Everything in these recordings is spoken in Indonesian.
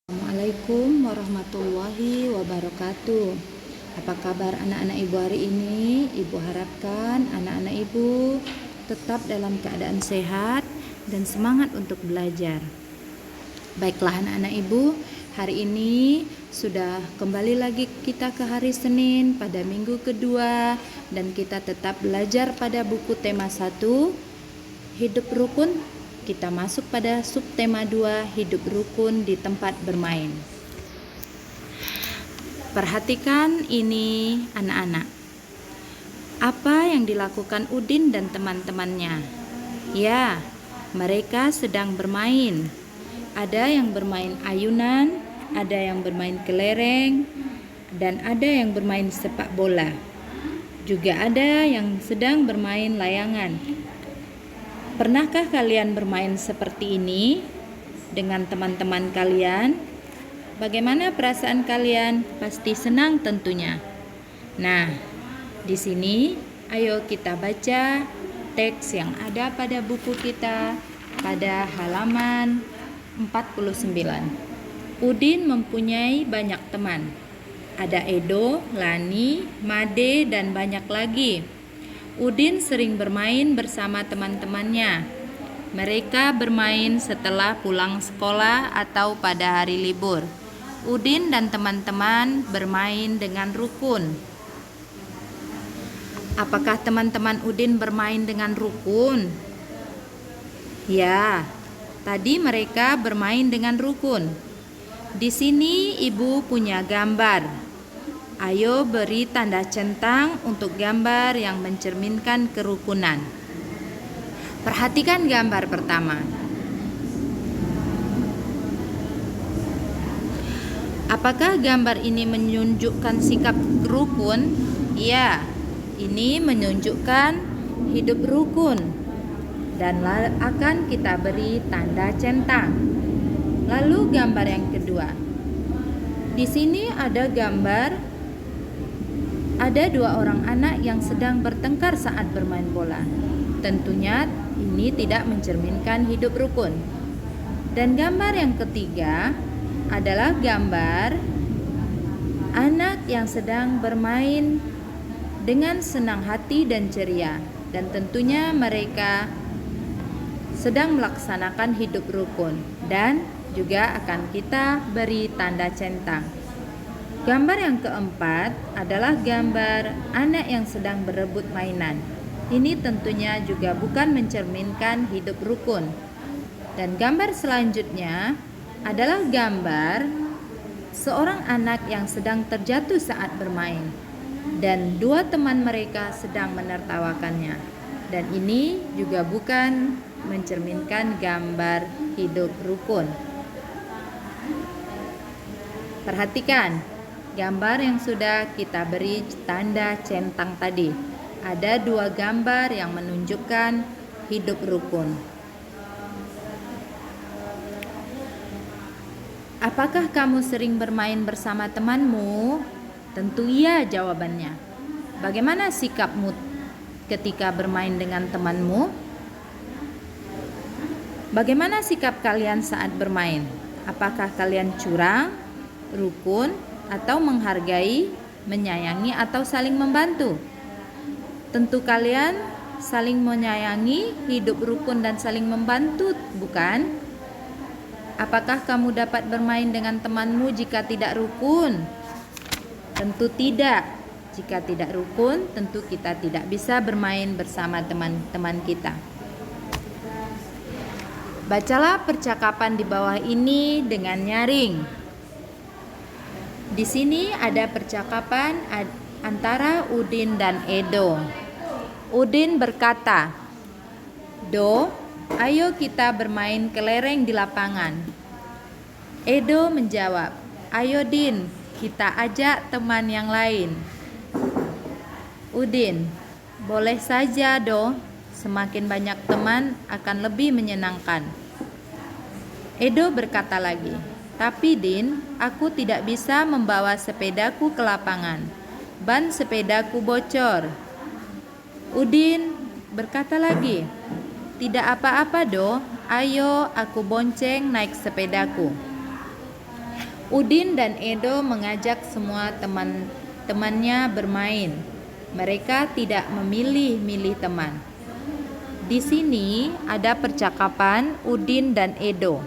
Assalamualaikum warahmatullahi wabarakatuh. Apa kabar anak-anak ibu hari ini? Ibu harapkan anak-anak ibu tetap dalam keadaan sehat dan semangat untuk belajar. Baiklah anak-anak ibu, hari ini sudah kembali lagi kita ke hari Senin pada minggu kedua, dan kita tetap belajar pada buku tema 1, Hidup Rukun. Kita masuk pada subtema 2, hidup rukun di tempat bermain. Perhatikan ini anak-anak. Apa yang dilakukan Udin dan teman-temannya? Ya, mereka sedang bermain. Ada yang bermain ayunan, ada yang bermain kelereng, dan ada yang bermain sepak bola. Juga ada yang sedang bermain layangan. Pernahkah kalian bermain seperti ini dengan teman-teman kalian? Bagaimana perasaan kalian? Pasti senang tentunya. Nah, di sini ayo kita baca teks yang ada pada buku kita pada halaman 49. Udin mempunyai banyak teman. Ada Edo, Lani, Made, dan banyak lagi. Udin sering bermain bersama teman-temannya. Mereka bermain setelah pulang sekolah atau pada hari libur. Udin dan teman-teman bermain dengan rukun. Apakah teman-teman Udin bermain dengan rukun? Ya, tadi mereka bermain dengan rukun. Di sini ibu punya gambar. Ayo beri tanda centang untuk gambar yang mencerminkan kerukunan. Perhatikan gambar pertama. Apakah gambar ini menunjukkan sikap rukun? Ya, ini menunjukkan hidup rukun dan akan kita beri tanda centang. Lalu gambar yang kedua. Di sini ada gambar ada dua orang anak yang sedang bertengkar saat bermain bola. Tentunya ini tidak mencerminkan hidup rukun. Dan gambar yang ketiga adalah gambar anak yang sedang bermain dengan senang hati dan ceria. Dan tentunya mereka sedang melaksanakan hidup rukun. Dan juga akan kita beri tanda centang. Gambar yang keempat adalah gambar anak yang sedang berebut mainan. Ini tentunya juga bukan mencerminkan hidup rukun. Dan gambar selanjutnya adalah gambar seorang anak yang sedang terjatuh saat bermain. Dan dua teman mereka sedang menertawakannya. Dan ini juga bukan mencerminkan gambar hidup rukun. Perhatikan gambar yang sudah kita beri tanda centang tadi. Ada dua gambar yang menunjukkan hidup rukun. Apakah kamu sering bermain bersama temanmu? Tentu iya jawabannya. Bagaimana sikapmu ketika bermain dengan temanmu? Bagaimana sikap kalian saat bermain? Apakah kalian curang, rukun, atau menghargai, menyayangi, atau saling membantu? Tentu kalian saling menyayangi, hidup rukun, dan saling membantu, bukan? Apakah kamu dapat bermain dengan temanmu jika tidak rukun? Tentu tidak. Jika tidak rukun, tentu kita tidak bisa bermain bersama teman-teman kita. Bacalah percakapan di bawah ini dengan nyaring. Di sini ada percakapan antara Udin dan Edo. Udin berkata, "Do, ayo kita bermain kelereng di lapangan." Edo menjawab, "Ayo Din, kita ajak teman yang lain." Udin, "Boleh saja Do, semakin banyak teman akan lebih menyenangkan." Edo berkata lagi, "Tapi Din, aku tidak bisa membawa sepedaku ke lapangan. Ban sepedaku bocor." Udin berkata lagi, "Tidak apa-apa Do, ayo aku bonceng naik sepedaku." Udin dan Edo mengajak semua teman-temannya bermain. Mereka tidak memilih-milih teman. Di sini ada percakapan Udin dan Edo.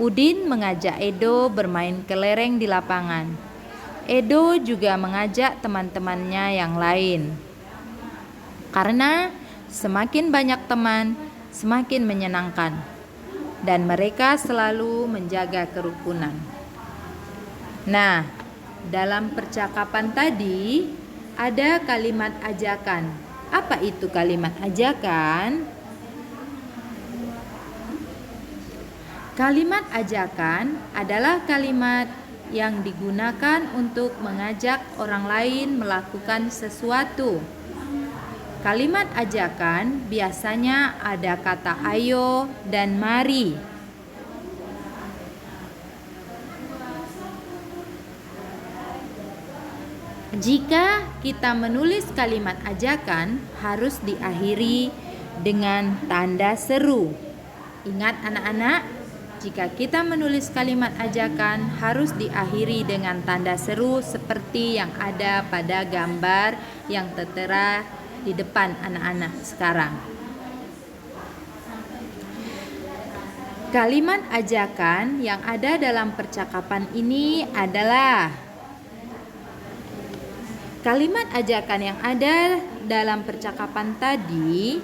Udin mengajak Edo bermain kelereng di lapangan. Edo juga mengajak teman-temannya yang lain. Karena semakin banyak teman, semakin menyenangkan. Dan mereka selalu menjaga kerukunan. Nah, dalam percakapan tadi ada kalimat ajakan. Apa itu kalimat ajakan? Kalimat ajakan adalah kalimat yang digunakan untuk mengajak orang lain melakukan sesuatu. Kalimat ajakan biasanya ada kata ayo dan mari. Jika kita menulis kalimat ajakan, harus diakhiri dengan tanda seru. Ingat anak-anak, jika kita menulis kalimat ajakan, harus diakhiri dengan tanda seru seperti yang ada pada gambar yang tertera di depan anak-anak sekarang. Kalimat ajakan yang ada dalam percakapan ini adalah kalimat ajakan yang ada dalam percakapan tadi,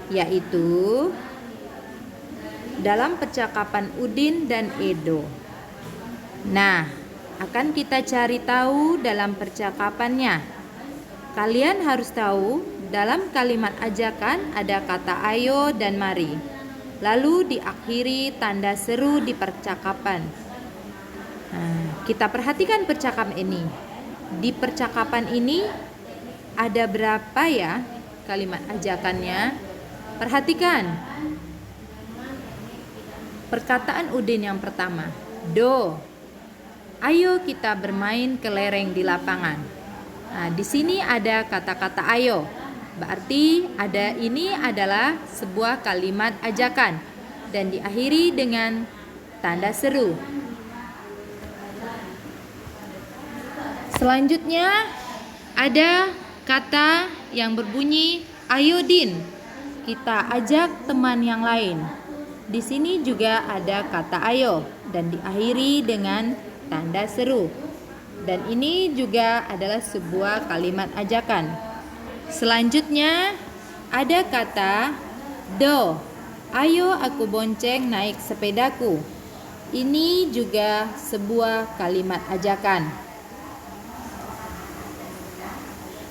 yaitu dalam percakapan Udin dan Edo. Nah, akan kita cari tahu dalam percakapannya. Kalian harus tahu, dalam kalimat ajakan ada kata ayo dan mari. Lalu diakhiri tanda seru di percakapan. Nah, kita perhatikan percakapan ini. Di percakapan ini ada berapa ya kalimat ajakannya? Perhatikan. Perkataan Udin yang pertama, Do, ayo kita bermain kelereng di lapangan. Nah, di sini ada kata-kata ayo. Berarti ini adalah sebuah kalimat ajakan dan diakhiri dengan tanda seru. Selanjutnya ada kata yang berbunyi ayo Din, kita ajak teman yang lain. Di sini juga ada kata ayo dan diakhiri dengan tanda seru. Dan ini juga adalah sebuah kalimat ajakan. Selanjutnya ada kata Do, ayo aku bonceng naik sepedaku. Ini juga sebuah kalimat ajakan.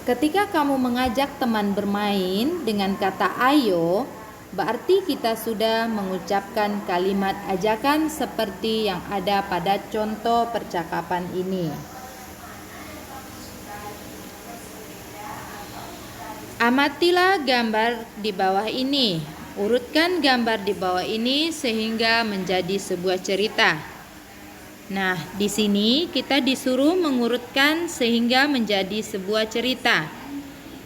Ketika kamu mengajak teman bermain dengan kata ayo, berarti kita sudah mengucapkan kalimat ajakan seperti yang ada pada contoh percakapan ini. Amatilah gambar di bawah ini. Urutkan gambar di bawah ini sehingga menjadi sebuah cerita. Nah, di sini kita disuruh mengurutkan sehingga menjadi sebuah cerita.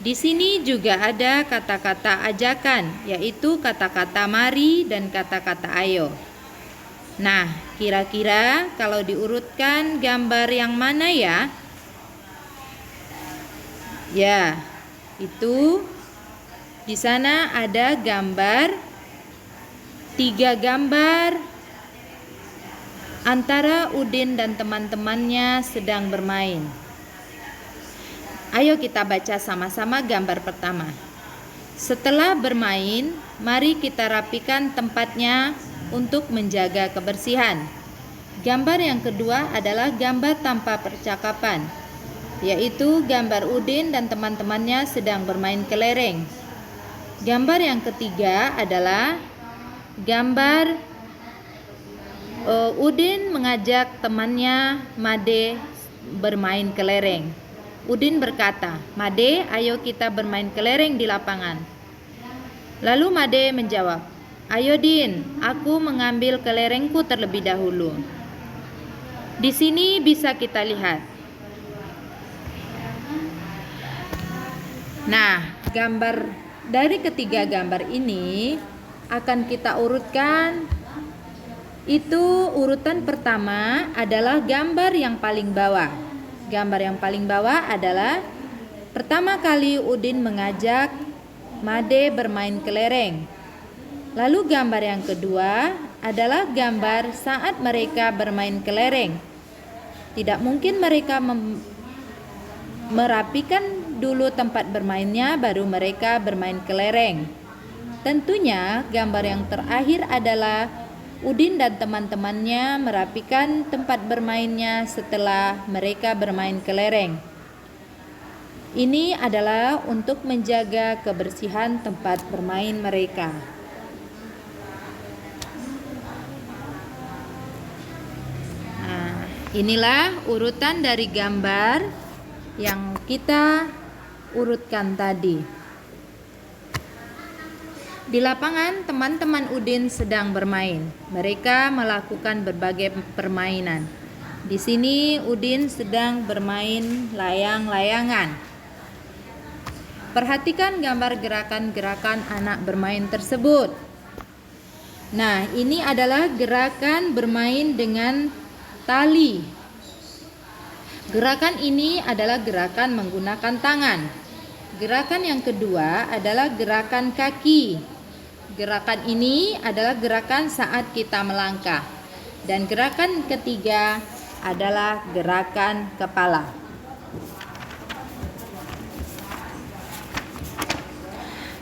Di sini juga ada kata-kata ajakan, yaitu kata-kata mari dan kata-kata ayo. Nah, kira-kira kalau diurutkan gambar yang mana ya? Ya, itu di sana ada gambar, 3 gambar antara Udin dan teman-temannya sedang bermain. Ayo kita baca sama-sama gambar pertama. Setelah bermain, mari kita rapikan tempatnya untuk menjaga kebersihan. Gambar yang kedua adalah gambar tanpa percakapan, yaitu gambar Udin dan teman-temannya sedang bermain kelereng. Gambar yang ketiga adalah gambar Udin mengajak temannya Made bermain kelereng. Udin berkata, Made, ayo kita bermain kelereng di lapangan. Lalu Made menjawab, ayo Din, aku mengambil kelerengku terlebih dahulu. Di sini bisa kita lihat. Nah, gambar dari ketiga gambar ini akan kita urutkan Itu urutan pertama adalah gambar yang paling bawah. Gambar yang paling bawah adalah pertama kali Udin mengajak Made bermain kelereng. Lalu gambar yang kedua adalah gambar saat mereka bermain kelereng. Tidak mungkin mereka merapikan dulu tempat bermainnya baru mereka bermain kelereng. Tentunya gambar yang terakhir adalah Udin dan teman-temannya merapikan tempat bermainnya setelah mereka bermain kelereng. Ini adalah untuk menjaga kebersihan tempat bermain mereka. Nah, inilah urutan dari gambar yang kita urutkan tadi. Di lapangan, teman-teman Udin sedang bermain. Mereka melakukan berbagai permainan. Di sini Udin sedang bermain layang-layangan. Perhatikan gambar gerakan-gerakan anak bermain tersebut. Nah, ini adalah gerakan bermain dengan tali. Gerakan ini adalah gerakan menggunakan tangan. Gerakan yang kedua adalah gerakan kaki. Gerakan ini adalah gerakan saat kita melangkah. Dan gerakan ketiga adalah gerakan kepala.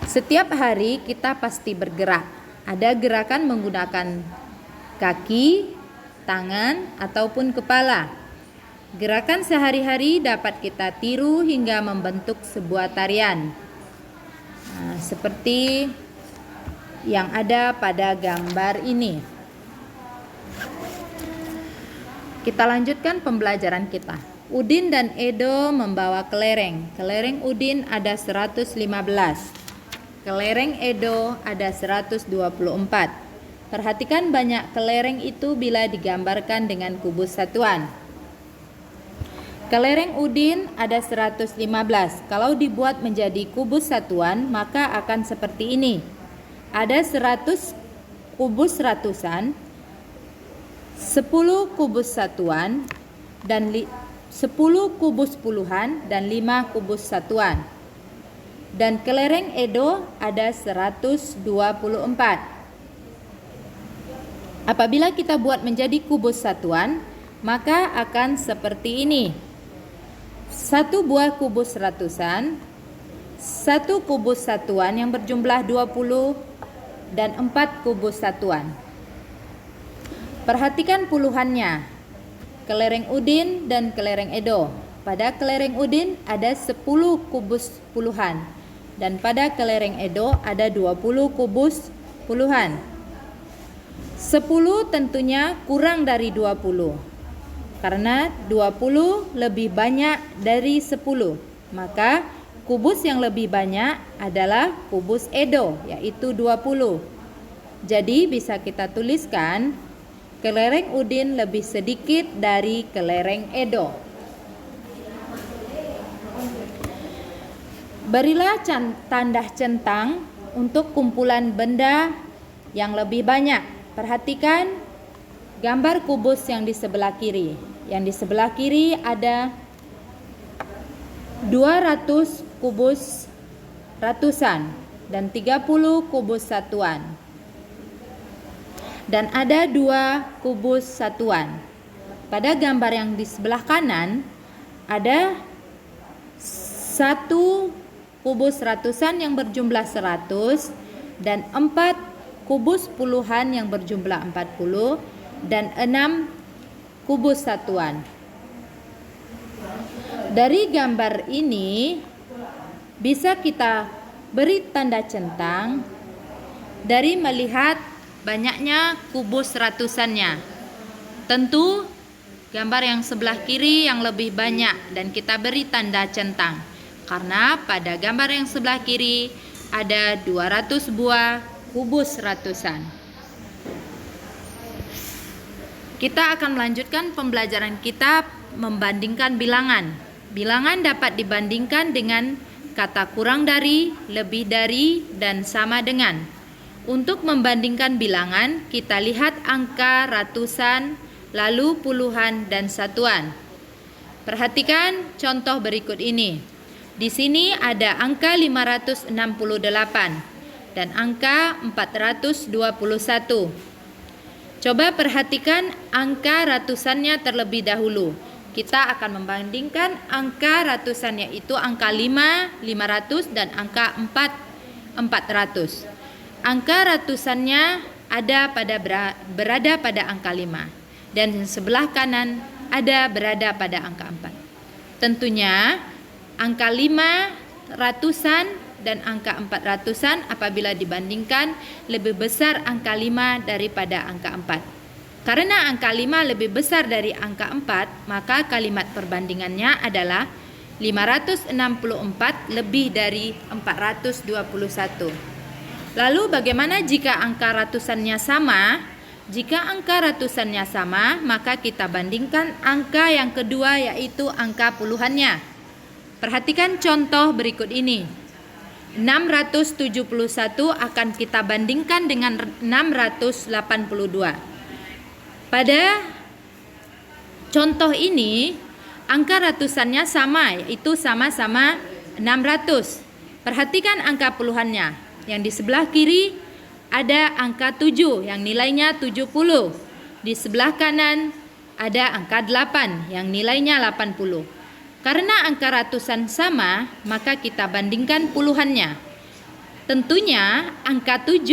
Setiap hari kita pasti bergerak. Ada gerakan menggunakan kaki, tangan, ataupun kepala. Gerakan sehari-hari dapat kita tiru hingga membentuk sebuah tarian. Nah, seperti yang ada pada gambar ini. Kita lanjutkan pembelajaran kita. Udin dan Edo membawa kelereng. Kelereng Udin ada 115. Kelereng Edo ada 124. Perhatikan banyak kelereng itu bila digambarkan dengan kubus satuan. Kelereng Udin ada 115. Kalau dibuat menjadi kubus satuan, maka akan seperti ini. Ada 100 kubus ratusan, 10 kubus satuan, dan 10 kubus puluhan, dan 5 kubus satuan. Dan kelereng Edo ada 124. Apabila kita buat menjadi kubus satuan, maka akan seperti ini. 1 buah kubus ratusan, 1 kubus satuan yang berjumlah 20, dan 4 kubus satuan. Perhatikan puluhannya. Kelereng Udin dan kelereng Edo. Pada kelereng Udin ada 10 kubus puluhan, dan pada kelereng Edo ada 20 kubus puluhan. 10 tentunya kurang dari 20, karena 20 lebih banyak dari 10. Maka kubus yang lebih banyak adalah kubus Edo, yaitu 20. Jadi bisa kita tuliskan kelereng Udin lebih sedikit dari kelereng Edo. Berilah tanda centang untuk kumpulan benda yang lebih banyak. Perhatikan gambar kubus yang di sebelah kiri. Yang di sebelah kiri ada 200 kubus ratusan dan 30 kubus satuan. Dan ada 2 kubus satuan. Pada gambar yang di sebelah kanan ada 1 kubus ratusan yang berjumlah 100 dan 4 kubus puluhan yang berjumlah 40 dan 6 kubus satuan. Dari gambar ini bisa kita beri tanda centang dari melihat banyaknya kubus ratusannya. Tentu gambar yang sebelah kiri yang lebih banyak dan kita beri tanda centang. Karena pada gambar yang sebelah kiri ada 200 buah kubus ratusan. Kita akan melanjutkan pembelajaran kita membandingkan bilangan. Bilangan dapat dibandingkan dengan kata kurang dari, lebih dari, dan sama dengan. Untuk membandingkan bilangan, kita lihat angka ratusan, lalu puluhan dan satuan. Perhatikan contoh berikut ini. Di sini ada angka 568 dan angka 421. Coba perhatikan angka ratusannya terlebih dahulu. Kita akan membandingkan angka ratusan, yaitu angka 5, 500 dan angka 4, 400. Angka ratusannya berada pada angka 5 dan sebelah kanan berada pada angka 4. Tentunya angka 5 ratusan dan angka 400-an apabila dibandingkan lebih besar angka 5 daripada angka 4. Karena angka 5 lebih besar dari angka 4, maka kalimat perbandingannya adalah 564 lebih dari 421. Lalu bagaimana jika angka ratusannya sama? Jika angka ratusannya sama, maka kita bandingkan angka yang kedua, yaitu angka puluhannya. Perhatikan contoh berikut ini. 671 akan kita bandingkan dengan 682. Pada contoh ini, angka ratusannya sama, yaitu sama-sama 600. Perhatikan angka puluhannya. Yang di sebelah kiri ada angka 7 yang nilainya 70. Di sebelah kanan ada angka 8 yang nilainya 80. Karena angka ratusan sama, maka kita bandingkan puluhannya. Tentunya angka 7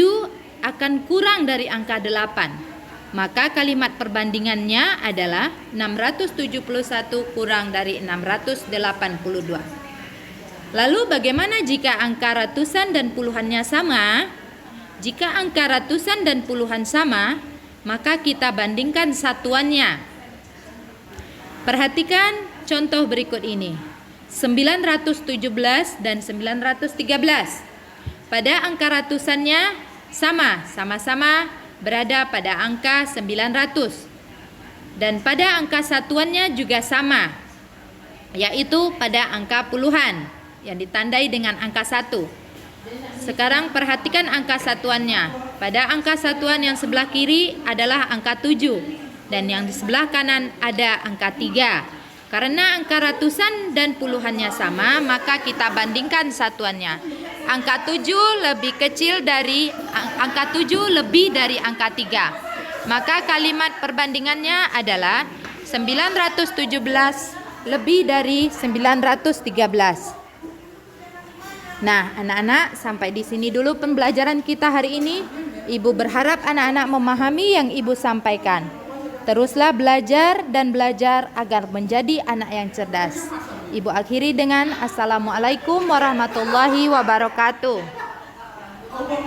akan kurang dari angka 8. Maka kalimat perbandingannya adalah 671 kurang dari 682. Lalu bagaimana jika angka ratusan dan puluhannya sama? Jika angka ratusan dan puluhan sama, maka kita bandingkan satuannya. Perhatikan contoh berikut ini. 917 dan 913. Pada angka ratusannya sama-sama berada pada angka 900. Dan pada angka satuannya juga sama, yaitu pada angka puluhan yang ditandai dengan angka 1. Sekarang perhatikan angka satuannya. Pada angka satuan yang sebelah kiri adalah angka 7 dan yang di sebelah kanan ada angka 3. Karena angka ratusan dan puluhannya sama, maka kita bandingkan satuannya. Angka 7 lebih kecil dari angka 7 lebih dari angka 3. Maka kalimat perbandingannya adalah 917 lebih dari 913. Nah, anak-anak, sampai di sini dulu pembelajaran kita hari ini. Ibu berharap anak-anak memahami yang Ibu sampaikan. Teruslah belajar dan belajar agar menjadi anak yang cerdas. Ibu akhiri dengan Assalamualaikum warahmatullahi wabarakatuh.